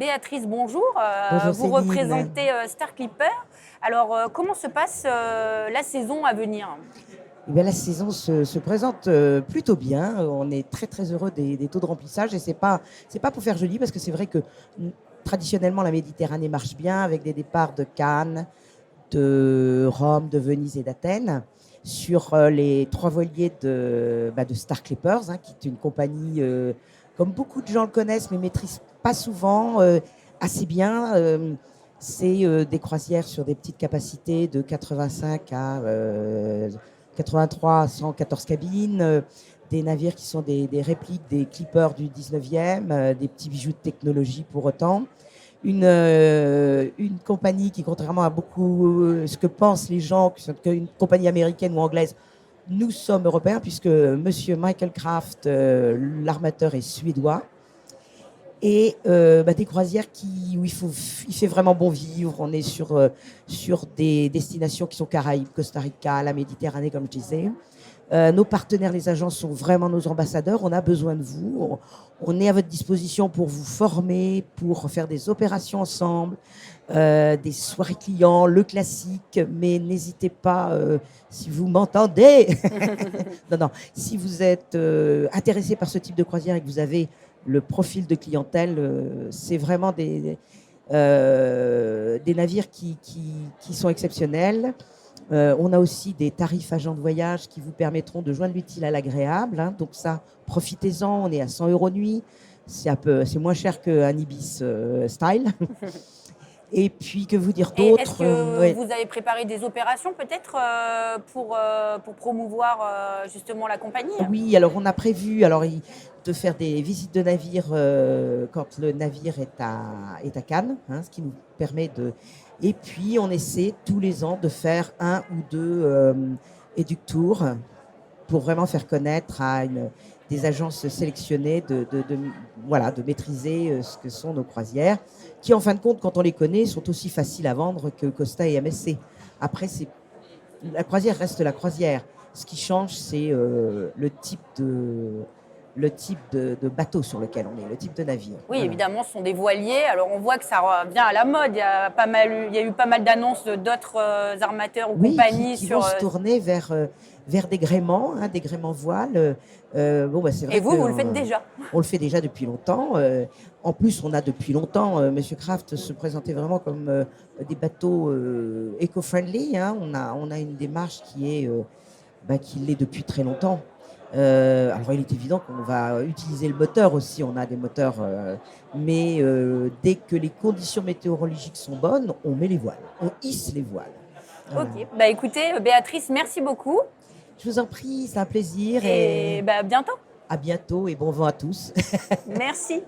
Béatrice, bonjour. Bonjour Vous Céline. représentez Star Clipper. Alors, comment se passe la saison à venir? Eh bien, la saison se présente plutôt bien. On est très très heureux des taux de remplissage et c'est pas pour faire joli parce que c'est vrai que traditionnellement la Méditerranée marche bien avec des départs de Cannes, de Rome, de Venise et d'Athènes sur les 3 voiliers de Star Clippers, qui est une compagnie comme beaucoup de gens le connaissent mais maîtrisent pas souvent assez bien. C'est des croisières sur des petites capacités de 85 à 83 à 114 cabines, des navires qui sont des répliques des clippers du 19e, des petits bijoux de technologie pour autant. Une compagnie qui, contrairement à beaucoup ce que pensent les gens, qu'une compagnie américaine ou anglaise, nous sommes européens puisque Monsieur Michael Kraft, l'armateur, est suédois. Et des croisières où il fait vraiment bon vivre. On est sur des destinations qui sont Caraïbes, Costa Rica, la Méditerranée, comme je disais. Nos partenaires, les agences, sont vraiment nos ambassadeurs. On a besoin de vous. On est à votre disposition pour vous former, pour faire des opérations ensemble, des soirées clients, le classique. Mais n'hésitez pas, si vous m'entendez, non, si vous êtes intéressé par ce type de croisière et que vous avez le profil de clientèle, c'est vraiment des navires qui sont exceptionnels. On a aussi des tarifs agents de voyage qui vous permettront de joindre l'utile à l'agréable. Donc ça, profitez-en. On est à 100 € nuit. C'est moins cher qu'un Ibis Style. Et puis, que vous dire d'autre? Est-ce que vous avez préparé des opérations peut-être pour promouvoir justement la compagnie? Oui, alors on a prévu de faire des visites de navire quand le navire est à Cannes, ce qui nous permet de... Et puis, on essaie tous les ans de faire 1 ou 2 éduc tours pour vraiment faire connaître à des agences sélectionnées de maîtriser ce que sont nos croisières, qui en fin de compte, quand on les connaît, sont aussi faciles à vendre que Costa et MSC. Après, la croisière reste la croisière. Ce qui change, c'est le type de bateau sur lequel on est, le type de navire. Oui, voilà. Évidemment, ce sont des voiliers. Alors, on voit que ça revient à la mode. Il y a eu pas mal d'annonces d'autres armateurs ou compagnies qui vont se tourner vers des gréements voiles. C'est vrai. Et vous le faites déjà? On le fait déjà depuis longtemps. En plus, on a depuis longtemps, Monsieur Kraft se présentait vraiment comme des bateaux éco-friendly. On a une démarche qui l'est depuis très longtemps. Alors, il est évident qu'on va utiliser le moteur aussi. On a des moteurs, mais dès que les conditions météorologiques sont bonnes, on met les voiles, on hisse les voiles. Voilà. Ok. Écoutez, Béatrice, merci beaucoup. Je vous en prie, c'est un plaisir. Et à bientôt. À bientôt et bon vent à tous. Merci.